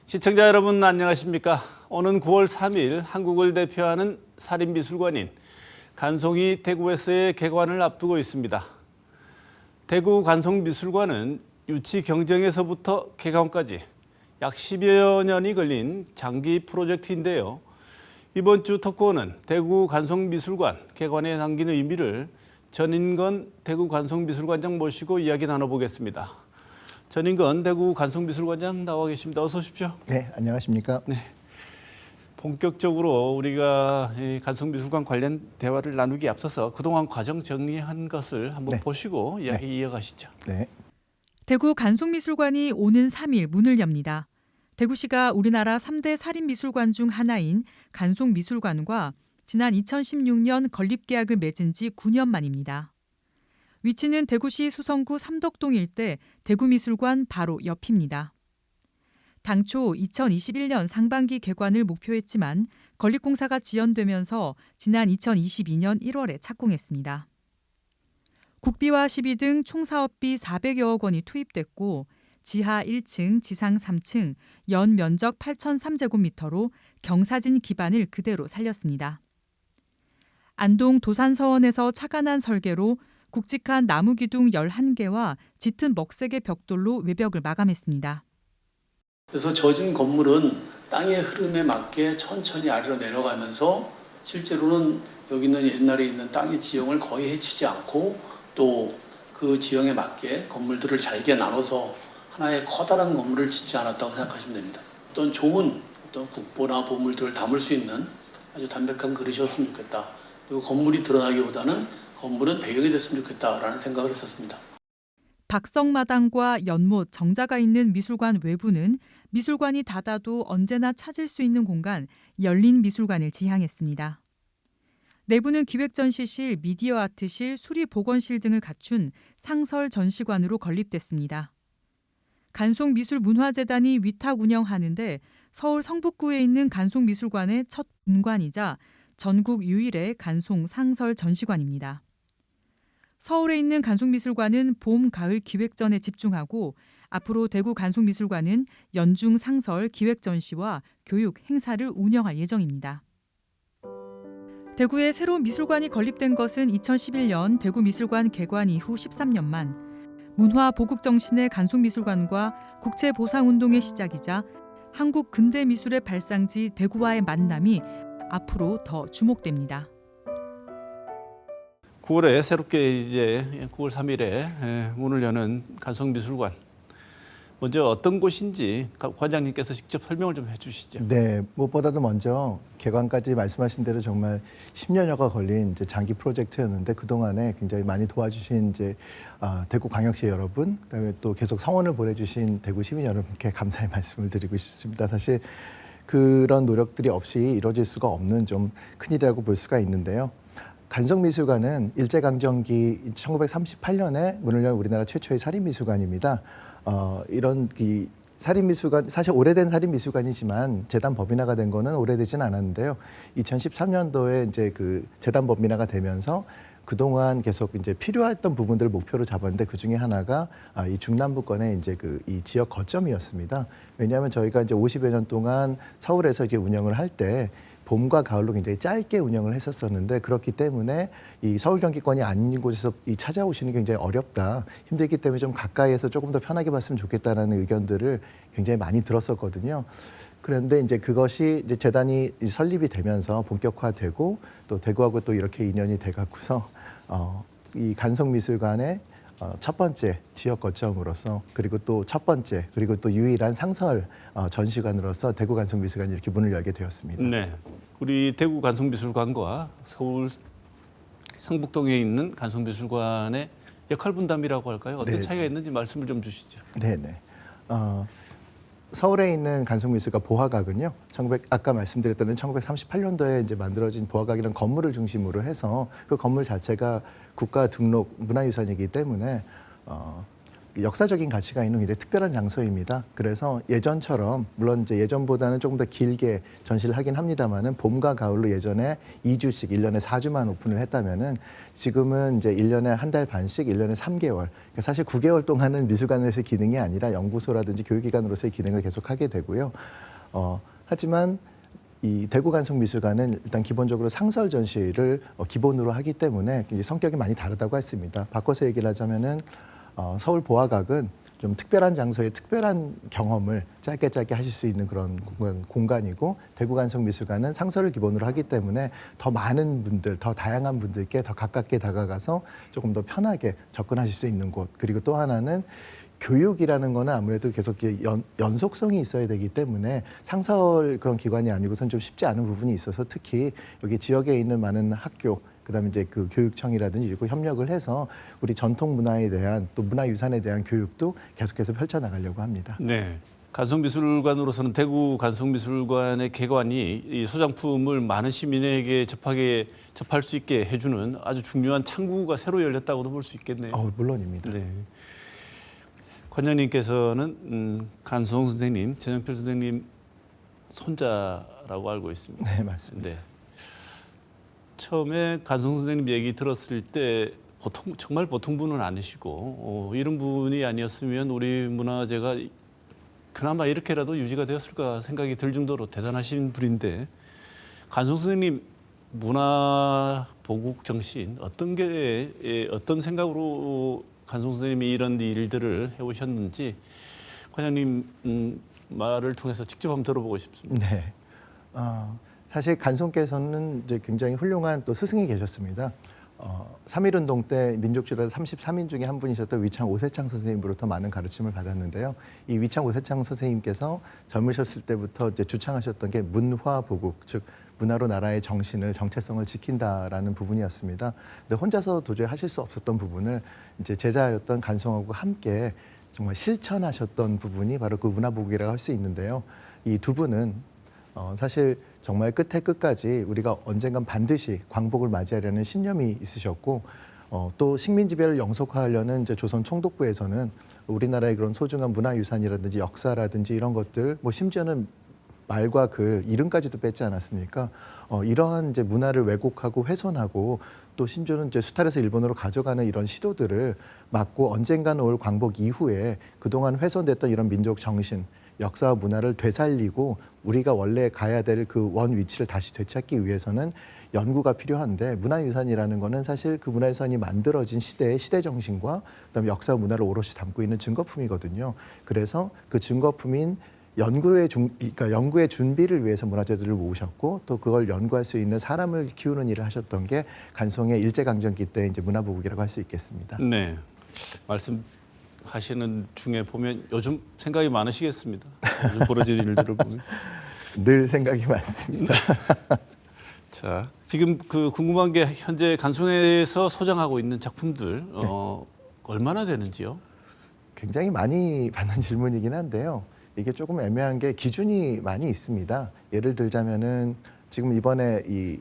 시청자 여러분 안녕하십니까? 오는 9월 3일 한국을 대표하는 사립미술관인 간송이 대구에서의 개관을 앞두고 있습니다. 대구 간송미술관은 유치 경정에서부터 개관까지 약 10여 년이 걸린 장기 프로젝트인데요. 이번 주 토크오는 대구 간송미술관 개관에 담긴 의미를 전인건 대구 간송미술관장 모시고 이야기 나눠보겠습니다. 전인건 대구 간송미술관장 나와 계십니다. 어서 오십시오. 네, 안녕하십니까? 네. 본격적으로 우리가 이 간송미술관 관련 대화를 나누기에 앞서서 그동안 과정 정리한 것을 한번 보시고 이야기 이어가시죠. 네. 대구 간송미술관이 오는 3일 문을 엽니다. 대구시가 우리나라 3대 사립미술관 중 하나인 간송미술관과 지난 2016년 건립계약을 맺은 지 9년 만입니다. 위치는 대구시 수성구 삼덕동 일대 대구미술관 바로 옆입니다. 당초 2021년 상반기 개관을 목표했지만 건립공사가 지연되면서 지난 2022년 1월에 착공했습니다. 국비와 시비 등 총 사업비 400여억 원이 투입됐고 지하 1층, 지상 3층, 연 면적 8,003제곱미터로 경사진 기반을 그대로 살렸습니다. 안동 도산서원에서 착안한 설계로 굵직한 나무 기둥 11개와 짙은 먹색의 벽돌로 외벽을 마감했습니다. 그래서 젖은 건물은 땅의 흐름에 맞게 천천히 아래로 내려가면서 실제로는 여기는 옛날에 있는 땅의 지형을 거의 해치지 않고 또 그 지형에 맞게 건물들을 잘게 나눠서 하나의 커다란 건물을 짓지 않았다고 생각하시면 됩니다. 어떤 좋은 어떤 국보나 보물들을 담을 수 있는 아주 담백한 그릇이었으면 좋겠다. 그리고 건물이 드러나기보다는 건물은 배경이 됐으면 좋겠다라는 생각을 했었습니다. 박성마당과 연못, 정자가 있는 미술관 외부는 미술관이 닫아도 언제나 찾을 수 있는 공간, 열린 미술관을 지향했습니다. 내부는 기획전시실, 미디어 아트실, 수리보건실 등을 갖춘 상설 전시관으로 건립됐습니다. 간송미술문화재단이 위탁 운영하는데 서울 성북구에 있는 간송미술관의 첫 본관이자 전국 유일의 간송 상설 전시관입니다. 서울에 있는 간송미술관은 봄, 가을 기획전에 집중하고 앞으로 대구 간송미술관은 연중 상설 기획전시와 교육 행사를 운영할 예정입니다. 대구에 새로운 미술관이 건립된 것은 2011년 대구미술관 개관 이후 13년 만, 문화 보국 정신의 간송미술관과 국채보상운동의 시작이자 한국 근대미술의 발상지 대구와의 만남이 앞으로 더 주목됩니다. 9월에 새롭게 이제 9월 3일에 문을 여는 간송미술관. 먼저 어떤 곳인지 관장님께서 직접 설명을 좀 해주시죠. 네, 무엇보다도 먼저 개관까지 말씀하신 대로 정말 10년여가 걸린 이제 장기 프로젝트였는데 그 동안에 굉장히 많이 도와주신 이제 대구광역시 여러분, 그다음에 또 계속 성원을 보내주신 대구 시민 여러분께 감사의 말씀을 드리고 싶습니다. 사실 그런 노력들이 없이 이루어질 수가 없는 좀 큰일이라고 볼 수가 있는데요. 간송미술관은 일제강점기 1938년에 문을 연 우리나라 최초의 사립미술관입니다. 이런 이 사립미술관, 사실 오래된 사립미술관이지만 재단 법인화가 된 거는 오래되진 않았는데요. 2013년도에 이제 그 재단 법인화가 되면서 그동안 계속 이제 필요했던 부분들을 목표로 잡았는데 그 중에 하나가 이 중남부권의 이제 이 지역 거점이었습니다. 왜냐하면 저희가 이제 50여 년 동안 서울에서 이렇게 운영을 할 때 봄과 가을로 굉장히 짧게 운영을 했었었는데 그렇기 때문에 이 서울 경기권이 아닌 곳에서 찾아오시는 게 굉장히 어렵다, 힘들기 때문에 좀 가까이에서 조금 더 편하게 봤으면 좋겠다라는 의견들을 굉장히 많이 들었었거든요. 그런데 이제 그것이 이제 재단이 설립이 되면서 본격화되고 또 대구하고 또 이렇게 인연이 돼갖고서 이 간송미술관의 첫 번째 지역 거점으로서 그리고 또 첫 번째 그리고 또 유일한 상설 전시관으로서 대구 간송미술관이 이렇게 문을 열게 되었습니다. 네, 우리 대구 간송미술관과 서울 성북동에 있는 간송미술관의 역할 분담이라고 할까요? 어떤 차이가 있는지 말씀을 좀 주시죠. 네네. 서울에 있는 간송미술관 보화각은요, 아까 말씀드렸던 1938년도에 이제 만들어진 보화각이라는 건물을 중심으로 해서 그 건물 자체가 국가 등록 문화유산이기 때문에 역사적인 가치가 있는 굉장히 특별한 장소입니다. 그래서 예전처럼 물론 이제 예전보다는 조금 더 길게 전시를 하긴 합니다만은 봄과 가을로 예전에 2주씩 1년에 4주만 오픈을 했다면은 지금은 이제 1년에 한 달 반씩 1년에 3개월. 그러니까 사실 9개월 동안은 미술관으로서의 기능이 아니라 연구소라든지 교육기관으로서의 기능을 계속하게 되고요. 하지만 이 대구간송미술관은 일단 기본적으로 상설 전시를 기본으로 하기 때문에 성격이 많이 다르다고 했습니다. 바꿔서 얘기를 하자면은 서울 보아각은 좀 특별한 장소에 특별한 경험을 짧게 하실 수 있는 그런 공간이고 대구간송미술관은 상설을 기본으로 하기 때문에 더 많은 분들, 더 다양한 분들께 더 가깝게 다가가서 조금 더 편하게 접근하실 수 있는 곳. 그리고 또 하나는 교육이라는 거는 아무래도 계속 연속성이 있어야 되기 때문에 상설 그런 기관이 아니고선 좀 쉽지 않은 부분이 있어서 특히 여기 지역에 있는 많은 학교 그다음에 이제 그 교육청이라든지 이런 협력을 해서 우리 전통 문화에 대한 또 문화유산에 대한 교육도 계속해서 펼쳐나가려고 합니다. 네. 간송미술관으로서는 대구 간송미술관의 개관이 이 소장품을 많은 시민에게 접할 수 있게 해주는 아주 중요한 창구가 새로 열렸다고도 볼 수 있겠네요. 물론입니다. 네. 관장님께서는 간송 선생님, 전영필 선생님 손자라고 알고 있습니다. 네, 맞습니다. 네. 처음에 간송 선생님 얘기 들었을 때 정말 보통 분은 아니시고 이런 분이 아니었으면 우리 문화재가 그나마 이렇게라도 유지가 되었을까 생각이 들 정도로 대단하신 분인데 간송 선생님 문화 보국 정신 어떤 생각으로 간송 선생님이 이런 일들을 해오셨는지 관장님 말을 통해서 직접 한번 들어보고 싶습니다. 네. 사실 간송께서는 이제 굉장히 훌륭한 또 스승이 계셨습니다. 3.1운동 때 민족주의자 33인 중에 한 분이셨던 위창 오세창 선생님으로부터 많은 가르침을 받았는데요. 이 위창 오세창 선생님께서 젊으셨을 때부터 이제 주창하셨던 게 문화보국, 즉 문화로 나라의 정신을 정체성을 지킨다라는 부분이었습니다. 근데 혼자서 도저히 하실 수 없었던 부분을 이제 제자였던 간송하고 함께 정말 실천하셨던 부분이 바로 그 문화보국이라고 할 수 있는데요. 이 두 분은 사실 정말 끝에 끝까지 우리가 언젠간 반드시 광복을 맞이하려는 신념이 있으셨고 또 식민지배를 영속화하려는 이제 조선 총독부에서는 우리나라의 그런 소중한 문화유산이라든지 역사라든지 이런 것들 뭐 심지어는 말과 글, 이름까지도 뺐지 않았습니까? 이러한 이제 문화를 왜곡하고 훼손하고 또 심지어는 이제 수탈해서 일본으로 가져가는 이런 시도들을 막고 언젠가는 올 광복 이후에 그동안 훼손됐던 이런 민족 정신, 역사와 문화를 되살리고 우리가 원래 가야 될 그 원 위치를 다시 되찾기 위해서는 연구가 필요한데 문화유산이라는 거는 사실 그 문화유산이 만들어진 시대의 시대 정신과 그다음에 역사와 문화를 오롯이 담고 있는 증거품이거든요. 그래서 그 증거품인 그러니까 연구의 준비를 위해서 문화재들을 모으셨고 또 그걸 연구할 수 있는 사람을 키우는 일을 하셨던 게 간송의 일제강점기 때 이제 문화보국이라고 할 수 있겠습니다. 네, 말씀하시는 중에 보면 요즘 생각이 많으시겠습니다. 요즘 벌어질 일들을 보면 늘 생각이 많습니다. 자, 지금 그 궁금한 게 현재 간송에서 소장하고 있는 작품들 얼마나 되는지요? 굉장히 많이 받는 질문이긴 한데요. 이게 조금 애매한 게 기준이 많이 있습니다. 예를 들자면은 지금 이번에 이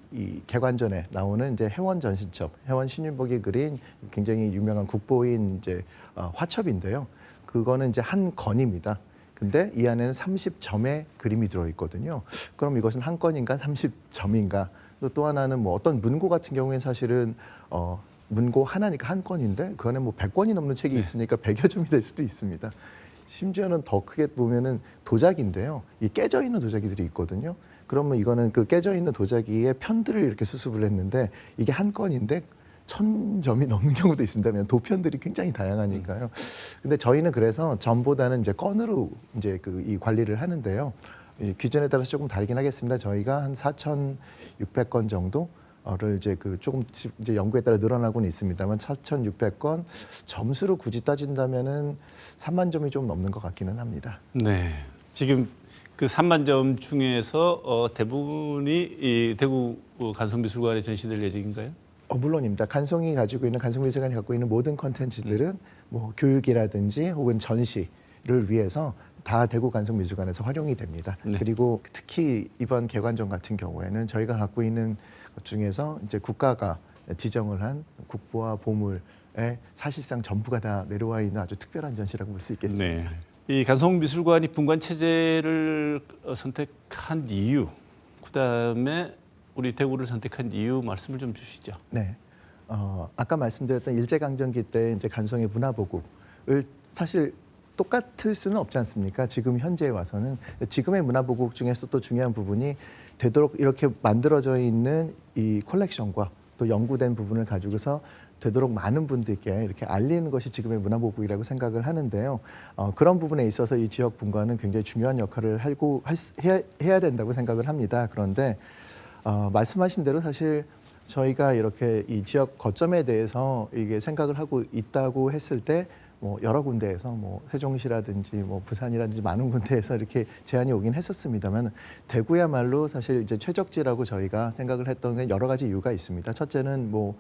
개관전에 나오는 이제 해원 전시첩, 해원 신윤복이 그린 굉장히 유명한 국보인 이제 화첩인데요. 그거는 이제 한 건입니다. 근데 이 안에는 30점의 그림이 들어있거든요. 그럼 이것은 한 건인가 30점인가? 또 하나는 뭐 어떤 문고 같은 경우에는 사실은 문고 하나니까 한 건인데 그 안에 뭐 100권이 넘는 책이 있으니까 100여 점이 될 수도 있습니다. 심지어는 더 크게 보면은 도자기인데요. 이 깨져 있는 도자기들이 있거든요. 그러면 이거는 그 깨져 있는 도자기의 편들을 이렇게 수습을 했는데 이게 한 건인데 1000점이 넘는 경우도 있습니다. 왜냐하면 도편들이 굉장히 다양하니까요. 근데 저희는 그래서 점보다는 이제 건으로 이제 이 관리를 하는데요. 이 기준에 따라서 조금 다르긴 하겠습니다. 저희가 한 4,600건 정도를 이제 조금 이제 연구에 따라 늘어나고는 있습니다만 4,600건 점수로 굳이 따진다면은 3만 점이 좀 넘는 것 같기는 합니다. 네, 지금 그 3만 점 중에서 대부분이 이 대구 간송미술관에 전시될 예정인가요? 물론입니다. 간송이 가지고 있는 간송미술관이 갖고 있는 모든 컨텐츠들은 뭐 교육이라든지 혹은 전시를 위해서 다 대구 간송미술관에서 활용이 됩니다. 네. 그리고 특히 이번 개관전 같은 경우에는 저희가 갖고 있는 것 중에서 이제 국가가 지정을 한 국보와 보물 사실상 전부가 다 내려와 있는 아주 특별한 전시라고 볼 수 있겠습니다. 네. 이 간송미술관이 분관 체제를 선택한 이유, 그다음에 우리 대구를 선택한 이유 말씀을 좀 주시죠. 네. 아까 말씀드렸던 일제강점기 때 이제 간송의 문화보국을 사실 똑같을 수는 없지 않습니까? 지금 현재에 와서는 지금의 문화보국 중에서 또 중요한 부분이 되도록 이렇게 만들어져 있는 이 컬렉션과 또 연구된 부분을 가지고서 되도록 많은 분들께 이렇게 알리는 것이 지금의 문화보국이라고 생각을 하는데요. 그런 부분에 있어서 이 지역 분관은 굉장히 중요한 역할을 해야 된다고 생각을 합니다. 그런데 말씀하신 대로 사실 저희가 이렇게 이 지역 거점에 대해서 이게 생각을 하고 있다고 했을 때 뭐 여러 군데에서 뭐 세종시라든지 뭐 부산이라든지 많은 군데에서 이렇게 제안이 오긴 했었습니다만 대구야말로 사실 이제 최적지라고 저희가 생각을 했던 게 여러 가지 이유가 있습니다. 첫째는 뭐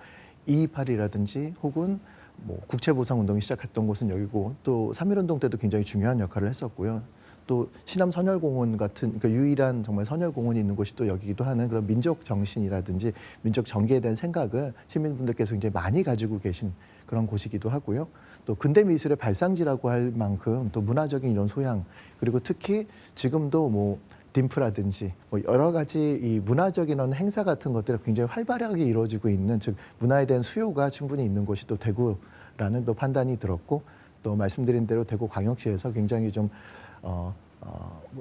2.28이라든지 혹은 뭐 국채보상운동이 시작했던 곳은 여기고 또 3.1운동 때도 굉장히 중요한 역할을 했었고요. 또 신암 선열공원 같은 그러니까 유일한 정말 선열공원이 있는 곳이 또 여기기도 하는 그런 민족 정신이라든지 민족 정기에 대한 생각을 시민분들께서 굉장히 많이 가지고 계신 그런 곳이기도 하고요. 또 근대 미술의 발상지라고 할 만큼 또 문화적인 이런 소양 그리고 특히 지금도 뭐 딤프라든지 뭐 여러 가지 이 문화적인 행사 같은 것들이 굉장히 활발하게 이루어지고 있는 즉 문화에 대한 수요가 충분히 있는 곳이 또 대구라는 또 판단이 들었고 또 말씀드린 대로 대구광역시에서 굉장히 좀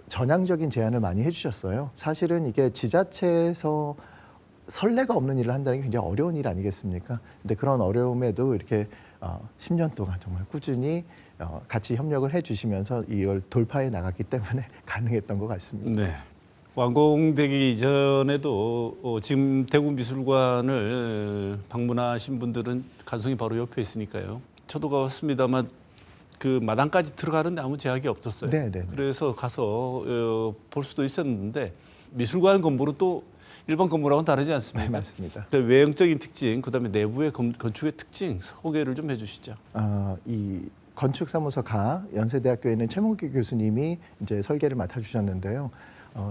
전향적인 제안을 많이 해주셨어요. 사실은 이게 지자체에서 선례가 없는 일을 한다는 게 굉장히 어려운 일 아니겠습니까? 근데 그런 어려움에도 이렇게 10년 동안 정말 꾸준히 같이 협력을 해주시면서 이걸 돌파해 나갔기 때문에 가능했던 것 같습니다. 네. 완공되기 이전에도 지금 대구미술관을 방문하신 분들은 간송이 바로 옆에 있으니까요. 저도 가봤습니다만 그 마당까지 들어가는데 아무 제약이 없었어요. 네. 그래서 가서 볼 수도 있었는데 미술관 건물은 또 일반 건물하고는 다르지 않습니까? 네, 맞습니다. 외형적인 특징, 그다음에 내부의 건축의 특징 소개를 좀 해주시죠. 이 건축사무소가 연세대학교에 있는 최문기 교수님이 이제 설계를 맡아주셨는데요.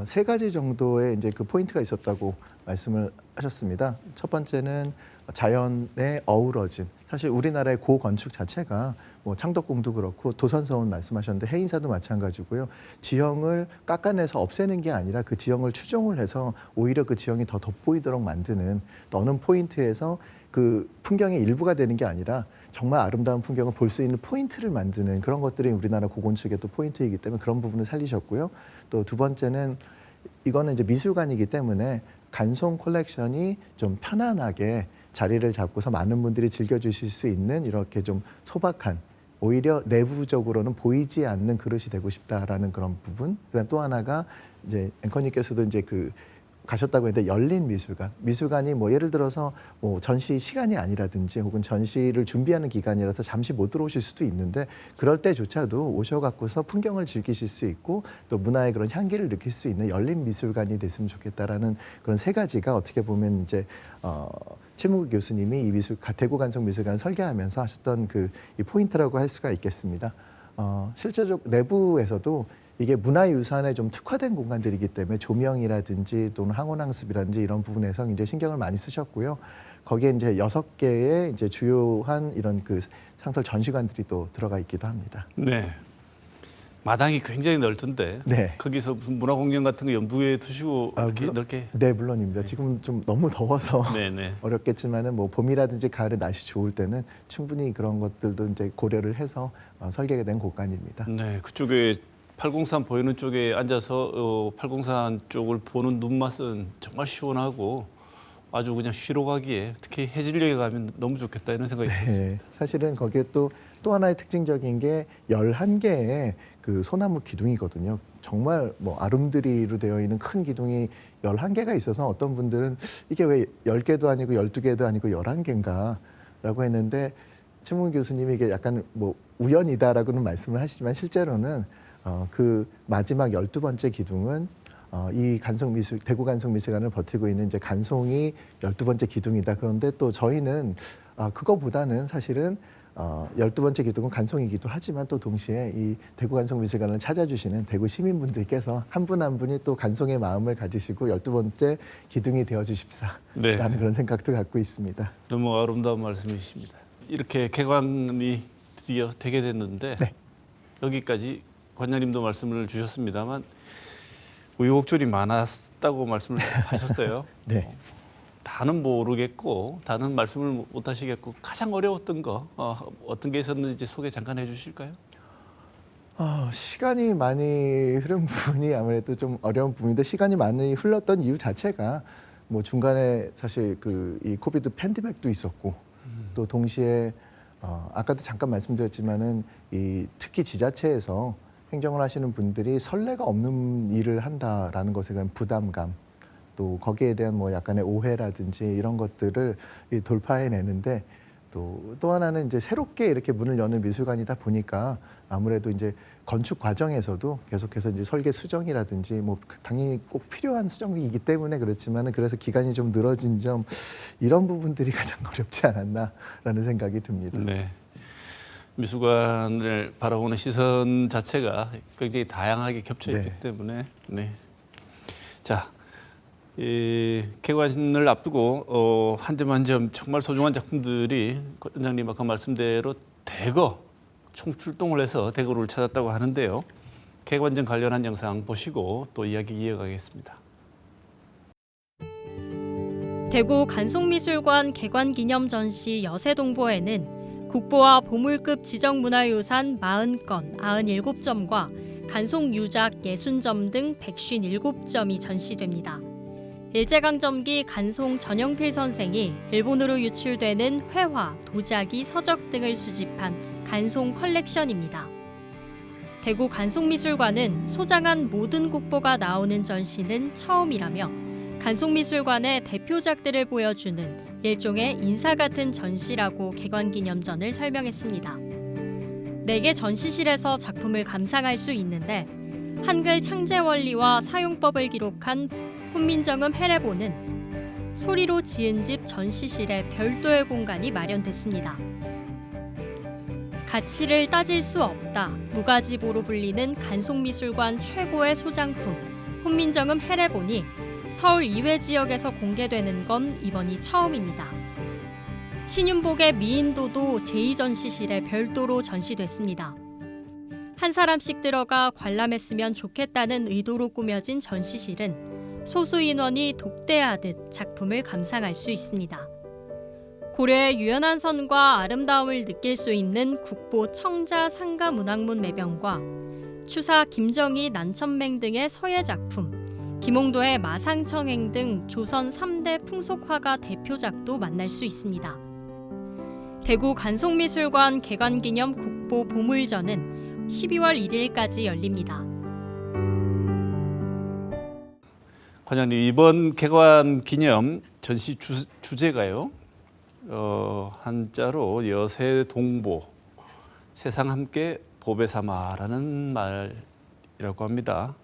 세 가지 정도의 이제 그 포인트가 있었다고 말씀을 하셨습니다. 첫 번째는 자연에 어우러진 사실 우리나라의 고건축 자체가 뭐 창덕궁도 그렇고 도산서원 말씀하셨는데 해인사도 마찬가지고요. 지형을 깎아내서 없애는 게 아니라 그 지형을 추종을 해서 오히려 그 지형이 더 돋보이도록 만드는 또 어느 포인트에서 그 풍경의 일부가 되는 게 아니라 정말 아름다운 풍경을 볼 수 있는 포인트를 만드는 그런 것들이 우리나라 고건축의 또 포인트이기 때문에 그런 부분을 살리셨고요. 또 두 번째는 이거는 이제 미술관이기 때문에 간송 컬렉션이 좀 편안하게 자리를 잡고서 많은 분들이 즐겨주실 수 있는 이렇게 좀 소박한 오히려 내부적으로는 보이지 않는 그릇이 되고 싶다라는 그런 부분. 그다음 또 하나가 이제 앵커님께서도 이제 그 가셨다고 했는데 열린 미술관이 뭐 예를 들어서 뭐 전시 시간이 아니라든지 혹은 전시를 준비하는 기간이라서 잠시 못 들어오실 수도 있는데 그럴 때조차도 오셔갖고서 풍경을 즐기실 수 있고 또 문화의 그런 향기를 느낄 수 있는 열린 미술관이 됐으면 좋겠다라는 그런 세 가지가 어떻게 보면 이제 최무국 교수님이 이 대구 간송 미술관을 설계하면서 하셨던 그 이 포인트라고 할 수가 있겠습니다. 실제적 내부에서도 이게 문화유산에 좀 특화된 공간들이기 때문에 조명이라든지 또는 항온항습이라든지 이런 부분에서 이제 신경을 많이 쓰셨고요. 거기에 이제 6개의 이제 주요한 이런 그 상설 전시관들이 또 들어가 있기도 합니다. 네. 마당이 굉장히 넓던데 네. 거기서 무슨 문화공연 같은 거 연부에 두시고 이렇게 넓게. 네, 물론입니다. 지금 좀 너무 더워서 네네. 어렵겠지만은 뭐 봄이라든지 가을에 날씨 좋을 때는 충분히 그런 것들도 이제 고려를 해서 설계가 된 공간입니다. 네, 그쪽에 803 보이는 쪽에 앉아서 803 쪽을 보는 눈맛은 정말 시원하고 아주 그냥 쉬러 가기에 특히 해질녘에 가면 너무 좋겠다 이런 생각이 듭니다. 네, 사실은 거기에 또 하나의 특징적인 게 11개의 그 소나무 기둥이거든요. 정말 뭐 아름드리로 되어 있는 큰 기둥이 11개가 있어서 어떤 분들은 이게 왜 10개도 아니고 12개도 아니고 11개인가 라고 했는데 최문 교수님이 이게 약간 뭐 우연이다라고는 말씀을 하시지만 실제로는 그 마지막 12번째 기둥은 이 대구 간송미술관을 버티고 있는 이제 간송이 12번째 기둥이다. 그런데 또 저희는 그거보다는 사실은 12번째 기둥은 간송이기도 하지만 또 동시에 이 대구 간송미술관을 찾아주시는 대구 시민분들께서 한 분 한 분이 또 간송의 마음을 가지시고 12번째 기둥이 되어주십사라는 네. 그런 생각도 갖고 있습니다. 너무 아름다운 말씀이십니다. 이렇게 개관이 드디어 되게 됐는데 네. 여기까지 관장님도 말씀을 주셨습니다만 우여곡절이 많았다고 말씀을 하셨어요. 네. 다는 모르겠고 다는 말씀을 못 하시겠고 가장 어려웠던 거 어떤 게 있었는지 소개 잠깐 해주실까요? 시간이 많이 흐른 부분이 아무래도 좀 어려운 부분인데 시간이 많이 흘렀던 이유 자체가 뭐 중간에 사실 이 코비드 팬데믹도 있었고 또 동시에 아까도 잠깐 말씀드렸지만은 특히 지자체에서 행정을 하시는 분들이 선례가 없는 일을 한다라는 것에 대한 부담감 또 거기에 대한 뭐 약간의 오해라든지 이런 것들을 돌파해내는데 또 하나는 이제 새롭게 이렇게 문을 여는 미술관이다 보니까 아무래도 이제 건축 과정에서도 계속해서 이제 설계 수정이라든지 뭐 당연히 꼭 필요한 수정이기 때문에 그렇지만은 그래서 기간이 좀 늘어진 점 이런 부분들이 가장 어렵지 않았나라는 생각이 듭니다. 네. 미술관을 바라보는 시선 자체가 굉장히 다양하게 겹쳐 있기 네. 때문에 네. 자, 개관을 앞두고 한 점 한 점 정말 소중한 작품들이 원장님 아까 말씀대로 대거 총출동을 해서 대구를 찾았다고 하는데요. 개관전 관련한 영상 보시고 또 이야기 이어가겠습니다. 대구 간송미술관 개관기념 전시 여세동보에는 국보와 보물급 지정문화유산 40건 97점과 간송유작 60점 등 157점이 전시됩니다. 일제강점기 간송 전영필 선생이 일본으로 유출되는 회화, 도자기, 서적 등을 수집한 간송 컬렉션입니다. 대구 간송미술관은 소장한 모든 국보가 나오는 전시는 처음이라며 간송미술관의 대표작들을 보여주는 일종의 인사 같은 전시라고 개관기념전을 설명했습니다. 4개 전시실에서 작품을 감상할 수 있는데 한글 창제 원리와 사용법을 기록한 훈민정음 해례보는 소리로 지은 집 전시실에 별도의 공간이 마련됐습니다. 가치를 따질 수 없다, 무가지보로 불리는 간송미술관 최고의 소장품 훈민정음 해례본이 서울 이외 지역에서 공개되는 건 이번이 처음입니다. 신윤복의 미인도도 제2전시실에 별도로 전시됐습니다. 한 사람씩 들어가 관람했으면 좋겠다는 의도로 꾸며진 전시실은 소수 인원이 독대하듯 작품을 감상할 수 있습니다. 고려의 유연한 선과 아름다움을 느낄 수 있는 국보 청자 상가 문학문 매병과 추사 김정희 난천맹 등의 서예 작품, 김홍도의 마상청행 등 조선 3대 풍속화가 대표작도 만날 수 있습니다. 대구 간송미술관 개관기념 국보 보물전은 12월 1일까지 열립니다. 관장님, 이번 개관 기념 전시 주제가요. 한자로 여세동보, 세상 함께 보배 삼아라는 말이라고 합니다.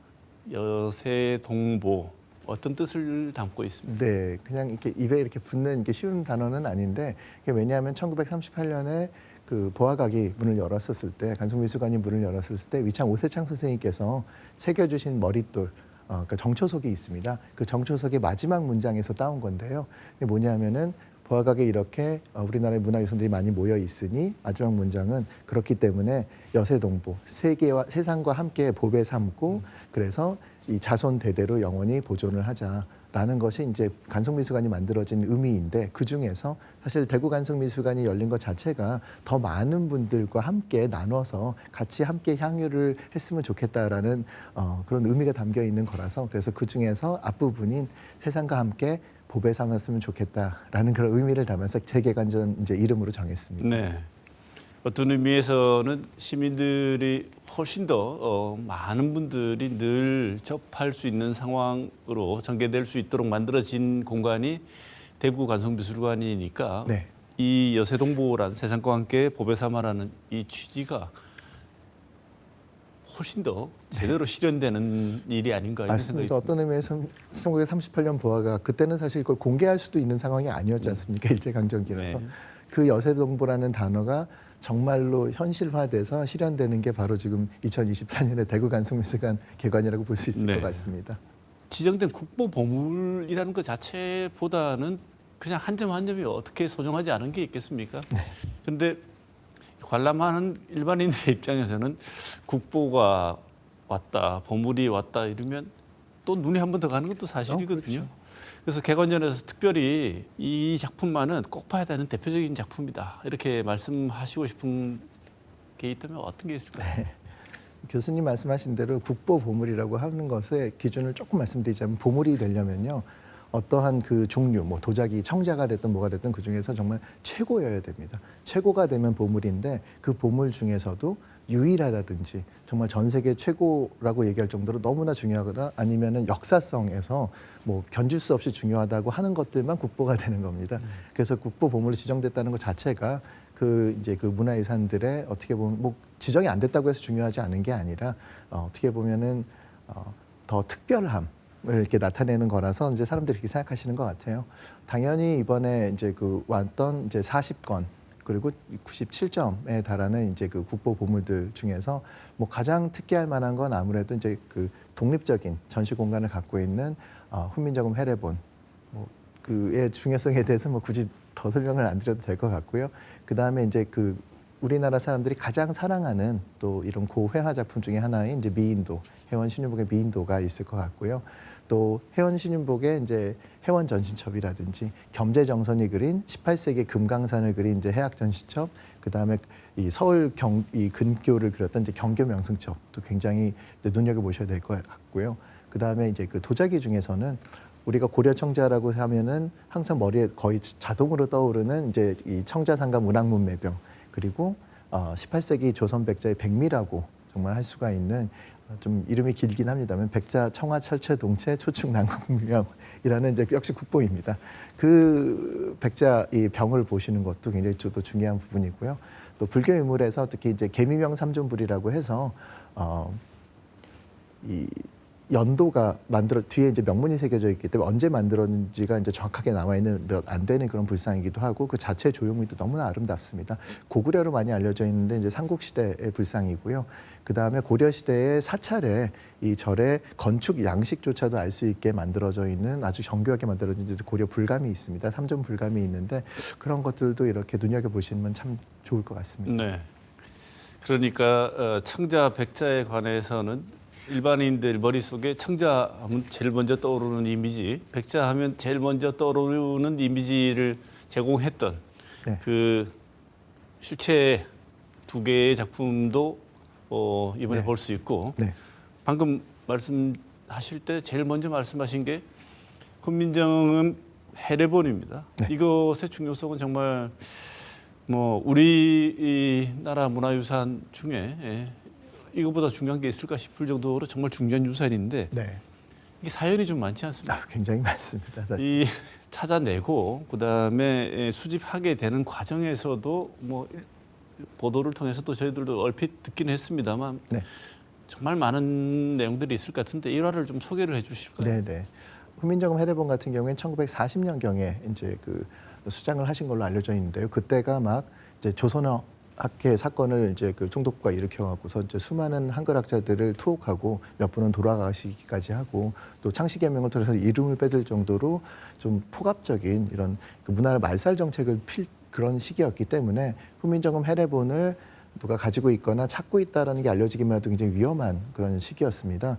여세동보, 어떤 뜻을 담고 있습니까? 네, 그냥 이렇게 입에 이렇게 붙는 이렇게 쉬운 단어는 아닌데 왜냐하면 1938년에 그 보아각이 문을 열었었을 때 간송미술관이 문을 열었을 때 위창 오세창 선생님께서 새겨주신 머릿돌 그러니까 정초석이 있습니다. 그 정초석의 마지막 문장에서 따온 건데요. 이게 뭐냐면은 보아각에 이렇게 우리나라의 문화유산들이 많이 모여 있으니 마지막 문장은 그렇기 때문에 여세동보 세상과 함께 보배 삼고 그래서 이 자손 대대로 영원히 보존을 하자라는 것이 이제 간송미술관이 만들어진 의미인데 그 중에서 사실 대구 간송미술관이 열린 것 자체가 더 많은 분들과 함께 나눠서 같이 함께 향유를 했으면 좋겠다라는 그런 의미가 담겨 있는 거라서 그래서 그 중에서 앞부분인 세상과 함께 보배 삼았으면 좋겠다라는 그런 의미를 담아서 재개관전 이제 이름으로 정했습니다. 네. 어떤 의미에서는 시민들이 훨씬 더 많은 분들이 늘 접할 수 있는 상황으로 전개될 수 있도록 만들어진 공간이 대구 간송미술관이니까 네. 이 여세동보란 세상과 함께 보배 삼아라는 이 취지가 훨씬 더 제대로 실현되는 일이 아닌가 이런 생각이 맞습니다. 어떤 의미에서 1938년 보아가 그때는 사실 그걸 공개할 수도 있는 상황이 아니었지 않습니까? 일제강점기라서. 네. 그 여세동보라는 단어가 정말로 현실화돼서 실현되는 게 바로 지금 2024년에 대구 간송미술관 개관이라고 볼 수 있을 네. 것 같습니다. 지정된 국보 보물이라는 것 자체보다는 그냥 한 점 한 점이 어떻게 소중하지 않은 게 있겠습니까? 그런데 관람하는 일반인의 입장에서는 국보가 왔다, 보물이 왔다 이러면 또 눈이 한 번 더 가는 것도 사실이거든요. 그래서 개관전에서 특별히 이 작품만은 꼭 봐야 되는 대표적인 작품이다. 이렇게 말씀하시고 싶은 게 있다면 어떤 게 있을까요? 교수님 말씀하신 대로 국보 보물이라고 하는 것의 기준을 조금 말씀드리자면 보물이 되려면요. 어떠한 그 종류, 뭐 도자기, 청자가 됐든 뭐가 됐든 그 중에서 정말 최고여야 됩니다. 최고가 되면 보물인데 그 보물 중에서도 유일하다든지 정말 전 세계 최고라고 얘기할 정도로 너무나 중요하거나 아니면은 역사성에서 뭐 견줄 수 없이 중요하다고 하는 것들만 국보가 되는 겁니다. 그래서 국보 보물로 지정됐다는 것 자체가 그 이제 그 문화유산들의 어떻게 보면 뭐 지정이 안 됐다고 해서 중요하지 않은 게 아니라 어떻게 보면은 더 특별함. 을 이렇게 나타내는 거라서 이제 사람들이 그렇게 생각하시는 것 같아요. 당연히 이번에 이제 그 왔던 이제 40건 그리고 97점에 달하는 이제 그 국보 보물들 중에서 뭐 가장 특기할 만한 건 아무래도 이제 그 독립적인 전시 공간을 갖고 있는 훈민정음 해례본 뭐 그의 중요성에 대해서 뭐 굳이 더 설명을 안 드려도 될 것 같고요. 그 다음에 이제 그 우리나라 사람들이 가장 사랑하는 또 이런 고회화 작품 중에 하나인 이제 미인도, 혜원 신윤복의 미인도가 있을 것 같고요. 또 혜원 신윤복의 이제 혜원 전신첩이라든지 겸재정선이 그린 18세기 금강산을 그린 이제 해학 전시첩, 그 다음에 이 서울 이 근교를 그렸던 이제 경교 명승첩도 굉장히 눈여겨 보셔야 될 것 같고요. 그 다음에 이제 그 도자기 중에서는 우리가 고려 청자라고 하면은 항상 머리에 거의 자동으로 떠오르는 이제 이 청자상가 문학문 매병. 그리고 18세기 조선 백자의 백미라고 정말 할 수가 있는 좀 이름이 길긴 합니다만 백자 청화 철체 동체 초축 난국명이라는 이제 역시 국보입니다. 그 백자 이 병을 보시는 것도 굉장히 또 중요한 부분이고요. 또 불교 유물에서 특히 이제 계미명 삼존불이라고 해서 이 연도가 뒤에 이제 명문이 새겨져 있기 때문에 언제 만들었는지가 이제 정확하게 나와 있는 몇 안 되는 그런 불상이기도 하고 그 자체 조형미도 너무나 아름답습니다. 고구려로 많이 알려져 있는데 이제 삼국시대의 불상이고요. 그 다음에 고려시대에 사찰에 이 절의 건축 양식조차도 알 수 있게 만들어져 있는 아주 정교하게 만들어진 고려 불감이 있습니다. 삼존 불감이 있는데 그런 것들도 이렇게 눈여겨 보시면 참 좋을 것 같습니다. 네. 그러니까 청자 백자에 관해서는 일반인들 머릿속에 청자 하면 제일 먼저 떠오르는 이미지, 백자 하면 제일 먼저 떠오르는 이미지를 제공했던 네. 그 실체 두 개의 작품도 이번에 네. 볼 수 있고 네. 방금 말씀하실 때 제일 먼저 말씀하신 게 훈민정음 해례본입니다. 네. 이것의 중요성은 정말 뭐 우리나라 문화유산 중에 이거보다 중요한 게 있을까 싶을 정도로 정말 중요한 유산인데 네. 이게 사연이 좀 많지 않습니까? 굉장히 많습니다. 사실. 이 찾아내고 그다음에 수집하게 되는 과정에서도 뭐 보도를 통해서 또 저희들도 얼핏 듣긴 했습니다만 네. 정말 많은 내용들이 있을 것 같은데 일화를 좀 소개를 해주실까요? 네. 훈민정음 해례본 같은 경우에는 1940년경에 이제 그 수장을 하신 걸로 알려져 있는데요. 그때가 막 이제 조선어 학회 사건을 이제 그 총독부가 일으켜갖고서 이제 수많은 한글학자들을 투옥하고 몇 분은 돌아가시기까지 하고 또 창씨개명을 통해서 이름을 빼들 정도로 좀 폭압적인 이런 그 문화의 말살 정책을 그런 시기였기 때문에 훈민정음 해례본을 누가 가지고 있거나 찾고 있다라는 게 알려지기만 해도 굉장히 위험한 그런 시기였습니다.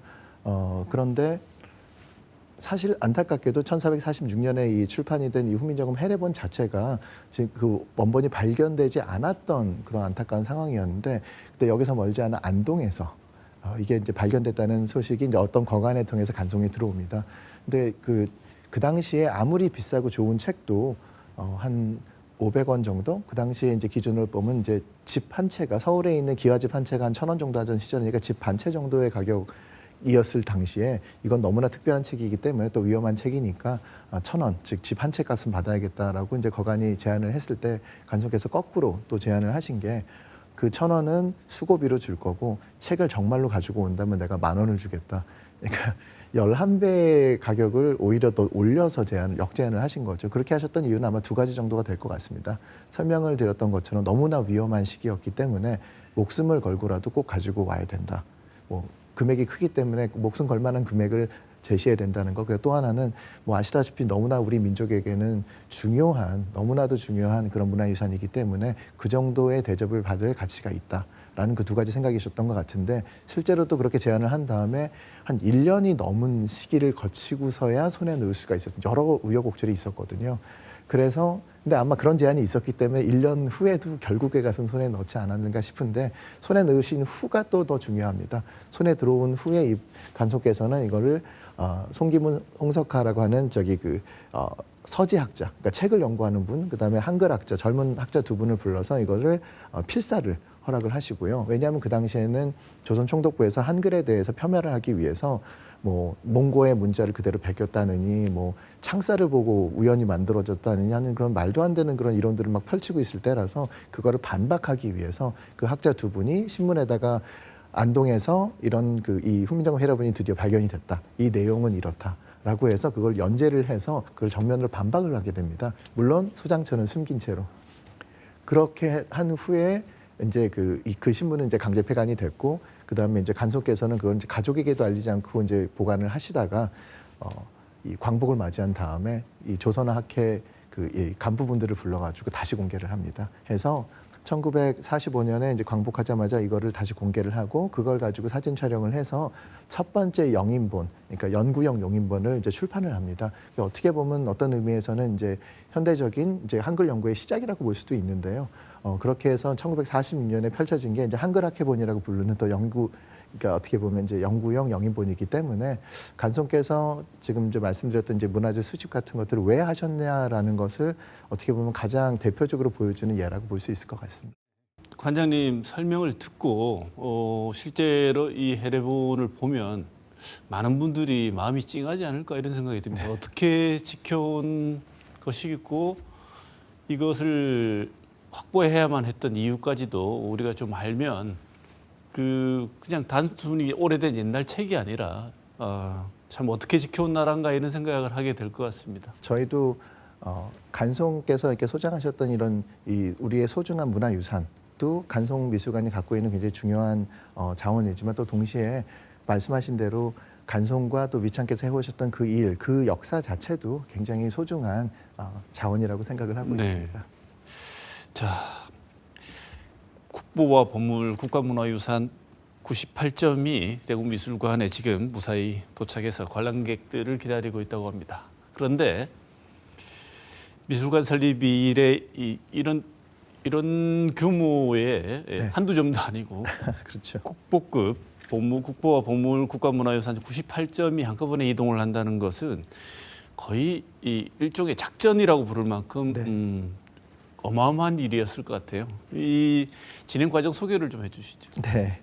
그런데 사실 안타깝게도 1446년에 이 출판이 된 이 훈민정음 해례본 자체가 지금 그 원본이 발견되지 않았던 그런 안타까운 상황이었는데 그때 여기서 멀지 않은 안동에서 이게 이제 발견됐다는 소식이 이제 어떤 거간을 통해서 간송이 들어옵니다. 근데 그 당시에 아무리 비싸고 좋은 책도 한 500원 정도? 그 당시에 이제 기준으로 보면 이제 집 한 채가 서울에 있는 기와집 한 채가 한 1,000원 정도 하던 시절이니까 집 반 채 정도의 가격이었을 당시에 이건 너무나 특별한 책이기 때문에 또 위험한 책이니까 1,000원, 즉 집 한 채 값은 받아야겠다라고 이제 거간이 제안을 했을 때 간송께서 거꾸로 또 제안을 하신 게 그 1,000원은 수고비로 줄 거고 책을 정말로 가지고 온다면 내가 10,000원을 주겠다. 그러니까 11배의 가격을 오히려 더 올려서 역제안을 하신 거죠. 그렇게 하셨던 이유는 아마 두 가지 정도가 될 것 같습니다. 설명을 드렸던 것처럼 너무나 위험한 시기였기 때문에 목숨을 걸고라도 꼭 가지고 와야 된다. 뭐 금액이 크기 때문에 목숨 걸 만한 금액을 제시해야 된다는 거. 그리고 또 하나는 뭐 아시다시피 너무나 우리 민족에게는 너무나도 중요한 그런 문화유산이기 때문에 그 정도의 대접을 받을 가치가 있다라는 그 두 가지 생각이셨던 것 같은데, 실제로도 그렇게 제안을 한 다음에 한 1년이 넘은 시기를 거치고서야 손에 넣을 수가 있었어요. 여러 우여곡절이 있었거든요. 그래서 근데 아마 그런 제안이 있었기 때문에 1년 후에도 결국에 가서는 손에 넣지 않았는가 싶은데, 손에 넣으신 후가 또 더 중요합니다. 손에 들어온 후에 이 간송께서는 이거를 송기문 홍석하라고 하는 서지학자, 그러니까 책을 연구하는 분, 그다음에 한글학자, 젊은 학자 두 분을 불러서 이거를 필사를 허락을 하시고요. 왜냐하면 그 당시에는 조선 총독부에서 한글에 대해서 폄하를 하기 위해서 뭐 몽고의 문자를 그대로 베꼈다느니, 뭐 창사를 보고 우연히 만들어졌다느니 하는 그런 말도 안 되는 그런 이론들을 막 펼치고 있을 때라서 그거를 반박하기 위해서 그 학자 두 분이 신문에다가 안동에서 이런 이 훈민정음 회라본이 드디어 발견이 됐다. 이 내용은 이렇다라고 해서 그걸 연재를 해서 그걸 정면으로 반박을 하게 됩니다. 물론 소장처는 숨긴 채로. 그렇게 한 후에 이제 그 신문은 이제 강제 폐간이 됐고, 그 다음에 이제 간송께서는 그걸 이제 가족에게도 알리지 않고 이제 보관을 하시다가 이 광복을 맞이한 다음에 이 조선학회 이 간부분들을 불러가지고 다시 공개를 합니다. 해서 1945년에 이제 광복하자마자 이거를 다시 공개를 하고, 그걸 가지고 사진 촬영을 해서 첫 번째 영인본, 그러니까 연구용 용인본을 이제 출판을 합니다. 어떻게 보면 어떤 의미에서는 이제 현대적인 이제 한글 연구의 시작이라고 볼 수도 있는데요. 그렇게 해서 1946년에 펼쳐진 게 이제 한글학회본이라고 부르는 또 그러니까 어떻게 보면 이제 연구용 영인본이기 때문에, 간송께서 지금 이제 말씀드렸던 이제 문화재 수집 같은 것들을 왜 하셨냐라는 것을 어떻게 보면 가장 대표적으로 보여주는 예라고 볼 수 있을 것 같습니다. 관장님 설명을 듣고 실제로 이 해례본을 보면 많은 분들이 마음이 찡하지 않을까 이런 생각이 듭니다. 어떻게 지켜온 것이겠고 이것을 확보해야만 했던 이유까지도 우리가 좀 알면 그냥 단순히 오래된 옛날 책이 아니라 참 어떻게 지켜온 나라인가 이런 생각을 하게 될 것 같습니다. 저희도 간송께서 이렇게 소장하셨던 이런 우리의 소중한 문화유산도 간송미술관이 갖고 있는 굉장히 중요한 자원이지만, 또 동시에 말씀하신 대로 간송과 또 위창께서 해오셨던 그 일, 그 역사 자체도 굉장히 소중한 자원이라고 생각을 하고 있습니다. 자, 국보와 보물, 국가문화유산 98점이 대구미술관에 지금 무사히 도착해서 관람객들을 기다리고 있다고 합니다. 그런데 미술관 설립 이래 이런 규모의 한두 점도 아니고 그렇죠. 국보급 국보와 보물, 국가문화유산 98점이 한꺼번에 이동을 한다는 것은 거의 일종의 작전이라고 부를 만큼 어마어마한 일이었을 것 같아요. 이 진행 과정 소개를 좀 해주시죠. 네.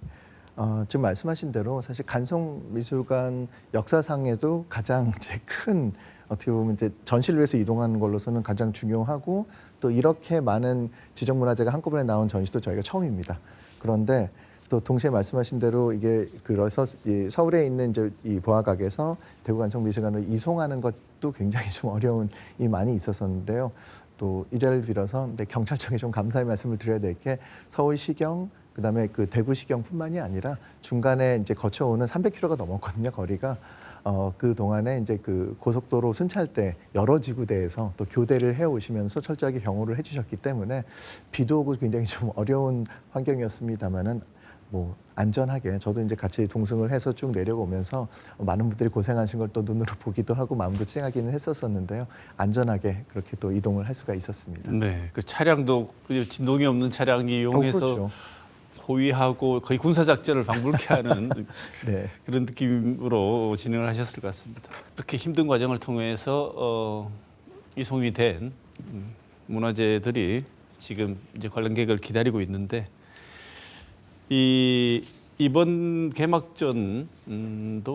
지금 말씀하신 대로 사실 간송미술관 역사상에도 가장 큰 어떻게 보면 이제 전시를 위해서 이동하는 걸로서는 가장 중요하고, 또 이렇게 많은 지정문화재가 한꺼번에 나온 전시도 저희가 처음입니다. 그런데 또 동시에 말씀하신 대로 이게 그래서 서울에 있는 이제 이 보아각에서 대구 간송미술관으로 이송하는 것도 굉장히 좀 어려움이 많이 있었었는데요. 또 이 자리를 빌어서 경찰청에 좀 감사의 말씀을 드려야 될 게, 서울시경 그다음에 대구시경뿐만이 아니라 중간에 이제 거쳐오는 300km가 넘었거든요, 거리가. 그 동안에 이제 고속도로 순찰대 여러 지구대에서 또 교대를 해오시면서 철저하게 경호를 해주셨기 때문에 비도 오고 굉장히 좀 어려운 환경이었습니다만은 뭐 안전하게, 저도 이제 같이 동승을 해서 쭉 내려오면서 많은 분들이 고생하신 걸 또 눈으로 보기도 하고 마음도 찡하기는 했었었는데요. 안전하게 그렇게 또 이동을 할 수가 있었습니다. 네, 그 차량도 진동이 없는 차량이 이용해서 그렇죠. 호위하고 거의 군사작전을 방불케 하는 네. 그런 느낌으로 진행을 하셨을 것 같습니다. 이렇게 힘든 과정을 통해서 이송이 된 문화재들이 지금 이제 관람객을 기다리고 있는데, 이번 개막전도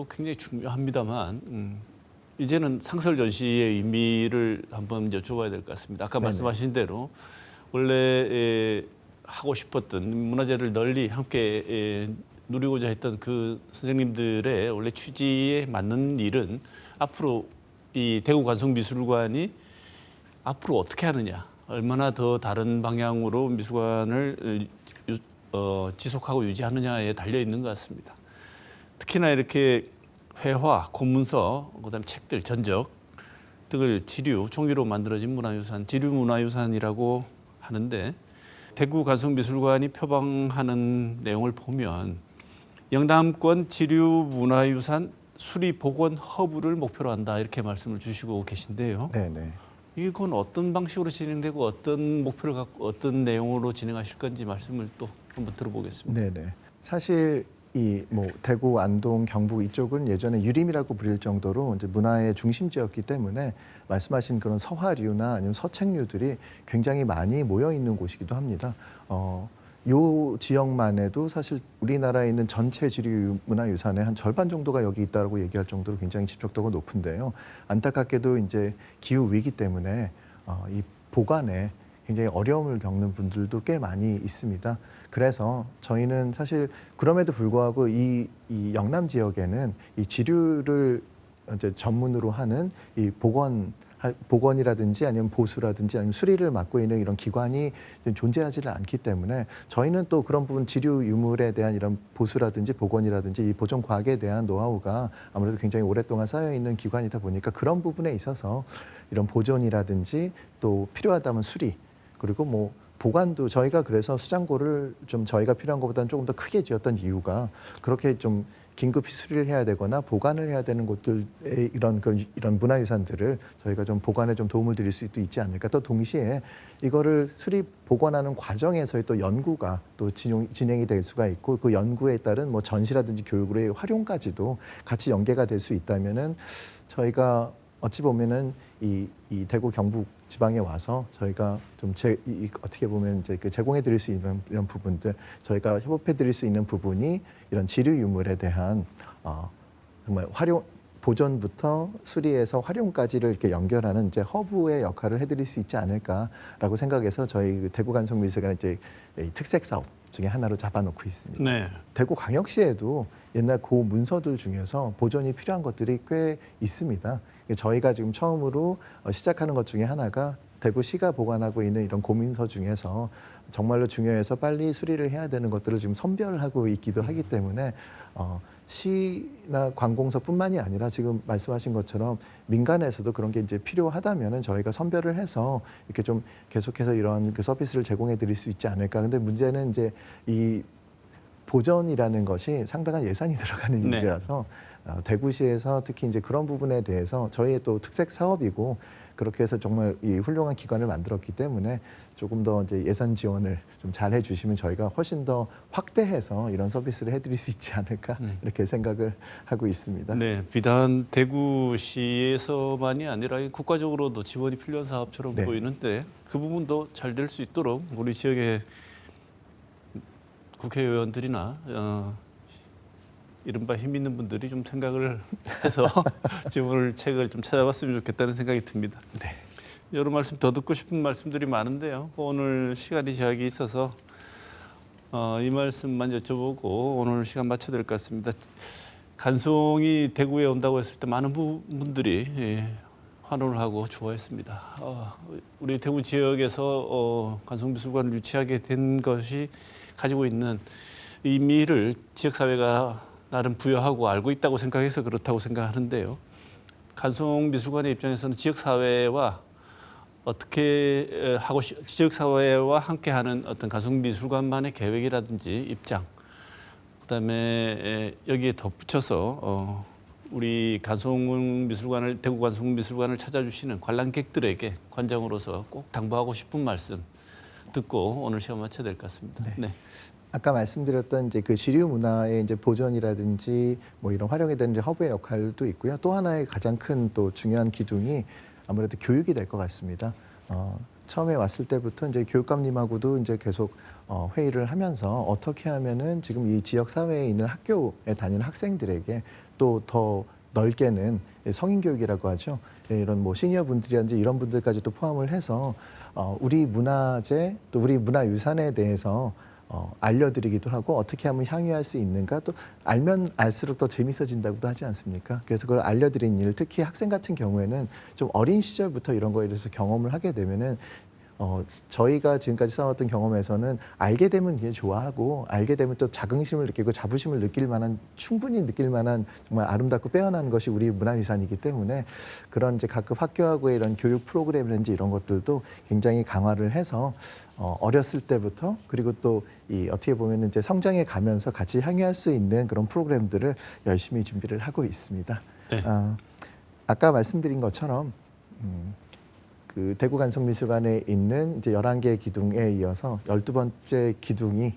굉장히 중요합니다만 이제는 상설 전시의 의미를 한번 여쭤봐야 될 것 같습니다. 아까 말씀하신 대로 원래 하고 싶었던 문화재를 널리 함께 누리고자 했던 그 선생님들의 원래 취지에 맞는 일은 앞으로 이 대구 간송미술관이 앞으로 어떻게 하느냐, 얼마나 더 다른 방향으로 미술관을 지속하고 유지하느냐에 달려 있는 것 같습니다. 특히나 이렇게 회화, 공문서, 그다음 책들, 전적 등을 지류, 종이로 만들어진 문화유산, 지류문화유산이라고 하는데 대구 간송미술관이 표방하는 내용을 보면 영남권 지류문화유산 수리 복원 허브를 목표로 한다 이렇게 말씀을 주시고 계신데요. 네네. 이건 어떤 방식으로 진행되고 어떤 목표를 갖고 어떤 내용으로 진행하실 건지 말씀을 또 한번 들어보겠습니다. 네네. 사실 이 뭐 대구, 안동, 경북 이쪽은 예전에 유림이라고 부릴 정도로 이제 문화의 중심지였기 때문에 말씀하신 그런 서화류나 아니면 서책류들이 굉장히 많이 모여 있는 곳이기도 합니다. 요 지역만 해도 사실 우리나라에 있는 전체 지류 문화유산의 한 절반 정도가 여기 있다고 얘기할 정도로 굉장히 집적도가 높은데요. 안타깝게도 이제 기후 위기 때문에 이 보관에 굉장히 어려움을 겪는 분들도 꽤 많이 있습니다. 그래서 저희는 사실 그럼에도 불구하고 이 영남 지역에는 이 지류를 이제 전문으로 하는 이 복원이라든지 아니면 보수라든지 아니면 수리를 맡고 있는 이런 기관이 존재하지를 않기 때문에 저희는 또 그런 부분 지류 유물에 대한 이런 보수라든지 복원이라든지 이 보존 과학에 대한 노하우가 아무래도 굉장히 오랫동안 쌓여 있는 기관이다 보니까 그런 부분에 있어서 이런 보존이라든지 또 필요하다면 수리 그리고 뭐 보관도 저희가 그래서 수장고를 좀 저희가 필요한 것보다는 조금 더 크게 지었던 이유가 그렇게 좀 긴급히 수리를 해야 되거나 보관을 해야 되는 곳들의 이런 문화유산들을 저희가 좀 보관에 좀 도움을 드릴 수도 있지 않을까. 또 동시에 이거를 수리 복원하는 과정에서의 또 연구가 또 진행이 될 수가 있고 그 연구에 따른 뭐 전시라든지 교육의 활용까지도 같이 연계가 될 수 있다면은 저희가 어찌 보면은 이 대구 경북 지방에 와서 저희가 좀 어떻게 보면 이제 그 제공해 드릴 수 있는 이런 부분들 저희가 협업해 드릴 수 있는 부분이 이런 지류 유물에 대한 정말 보존부터 수리에서 활용까지를 이렇게 연결하는 이제 허브의 역할을 해드릴 수 있지 않을까라고 생각해서 저희 그 대구 간송미술관의 이제 특색 사업 중에 하나로 잡아놓고 있습니다. 네. 대구 광역시에도 옛날 고 문서들 중에서 보존이 필요한 것들이 꽤 있습니다. 저희가 지금 처음으로 시작하는 것 중에 하나가 대구시가 보관하고 있는 이런 고문서 중에서 정말로 중요해서 빨리 수리를 해야 되는 것들을 지금 선별하고 있기도 하기 때문에 시나 관공서뿐만이 아니라 지금 말씀하신 것처럼 민간에서도 그런 게 이제 필요하다면은 저희가 선별을 해서 이렇게 좀 계속해서 이런 그 서비스를 제공해 드릴 수 있지 않을까. 근데 문제는 이제 이 보존이라는 것이 상당한 예산이 들어가는 네. 일이라서 대구시에서 특히 이제 그런 부분에 대해서 저희의 또 특색 사업이고 그렇게 해서 정말 이 훌륭한 기관을 만들었기 때문에 조금 더 이제 예산 지원을 좀 잘 해주시면 저희가 훨씬 더 확대해서 이런 서비스를 해드릴 수 있지 않을까 이렇게 생각을 하고 있습니다. 네, 비단 대구시에서만이 아니라 국가적으로도 지원이 필요한 사업처럼 네. 보이는데 그 부분도 잘 될 수 있도록 우리 지역의 국회의원들이나 이른바 힘 있는 분들이 좀 생각을 해서 지원을 책을 좀 찾아봤으면 좋겠다는 생각이 듭니다. 네. 여러 말씀 더 듣고 싶은 말씀들이 많은데요. 오늘 시간이 제약이 있어서 이 말씀만 여쭤보고 오늘 시간 마쳐야 될 것 같습니다. 간송이 대구에 온다고 했을 때 많은 분들이 환호를 하고 좋아했습니다. 우리 대구 지역에서 간송미술관을 유치하게 된 것이 가지고 있는 의미를 지역사회가 나름 부여하고 알고 있다고 생각해서 그렇다고 생각하는데요. 간송미술관의 입장에서는 지역사회와 어떻게 하고 지역사회와 함께하는 어떤 간송미술관만의 계획이라든지 입장, 그다음에 여기에 덧붙여서 우리 간송미술관을 대구 간송미술관을 찾아주시는 관람객들에게 관장으로서 꼭 당부하고 싶은 말씀 듣고 오늘 시간 마쳐야 될 것 같습니다. 네. 네. 아까 말씀드렸던 이제 그 지류 문화의 이제 보존이라든지 뭐 이런 활용에 대한 이제 허브의 역할도 있고요. 또 하나의 가장 큰 또 중요한 기둥이 아무래도 교육이 될 것 같습니다. 처음에 왔을 때부터 이제 교육감님하고도 이제 계속 회의를 하면서 어떻게 하면은 지금 이 지역 사회에 있는 학교에 다니는 학생들에게 또 더 넓게는 성인 교육이라고 하죠. 이런 뭐 시니어 분들이라든지 이런 분들까지도 포함을 해서 우리 문화재 또 우리 문화유산에 대해서 알려드리기도 하고 어떻게 하면 향유할 수 있는가 또 알면 알수록 더 재밌어진다고도 하지 않습니까? 그래서 그걸 알려드리는 일 특히 학생 같은 경우에는 좀 어린 시절부터 이런 거에 대해서 경험을 하게 되면은 저희가 지금까지 쌓아왔던 경험에서는 알게 되면 굉장히 좋아하고 알게 되면 또 자긍심을 느끼고 자부심을 느낄 만한 충분히 느낄 만한 정말 아름답고 빼어난 것이 우리 문화유산이기 때문에 그런 이제 각급 학교하고의 이런 교육 프로그램이라든지 이런 것들도 굉장히 강화를 해서 어렸을 때부터 그리고 또 이 어떻게 보면 이제 성장해 가면서 같이 향유할 수 있는 그런 프로그램들을 열심히 준비를 하고 있습니다. 네. 아까 말씀드린 것처럼 그 대구 간송미술관에 있는 이제 11개 기둥에 이어서 12번째 기둥이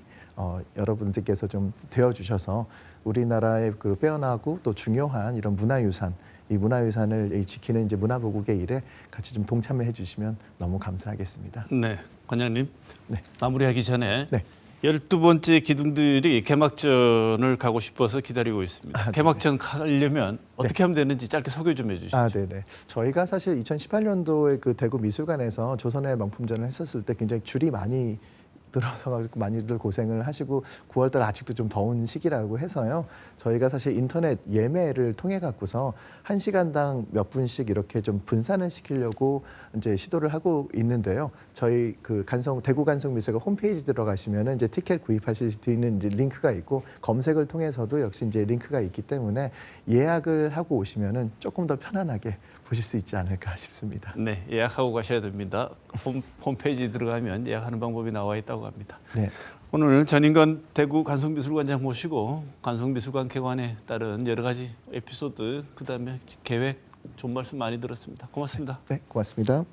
여러분들께서 좀 되어 주셔서 우리나라의 그 빼어나고 또 중요한 이런 문화유산 이 문화유산을 지키는 이제 문화보국의 일에 같이 좀 동참해 주시면 너무 감사하겠습니다. 네, 관장님. 네. 마무리하기 전에 네. 12번째 기둥들이 개막전을 가고 싶어서 기다리고 있습니다. 개막전 가려면 어떻게 하면 되는지 짧게 소개 좀 해주시죠. 네네. 저희가 사실 2018년도에 그 대구 미술관에서 조선의 명품전을 했었을 때 굉장히 줄이 많이 들어서 많이들 고생을 하시고 9월달 아직도 좀 더운 시기라고 해서요. 저희가 사실 인터넷 예매를 통해 갖고서 1시간당 몇 분씩 이렇게 좀 분산을 시키려고 이제 시도를 하고 있는데요. 저희 그 대구 간송미술관 홈페이지 들어가시면은 이제 티켓 구입하실 수 있는 이제 링크가 있고 검색을 통해서도 역시 이제 링크가 있기 때문에 예약을 하고 오시면은 조금 더 편안하게 보실 수 있지 않을까 싶습니다. 네, 예약하고 가셔야 됩니다. 홈페이지 들어가면 예약하는 방법이 나와 있다고 합니다. 네. 오늘 전인관 대구 간송미술관장 모시고 간송미술관 개관에 따른 여러 가지 에피소드, 그다음에 계획 좋은 말씀 많이 들었습니다. 고맙습니다. 네, 고맙습니다.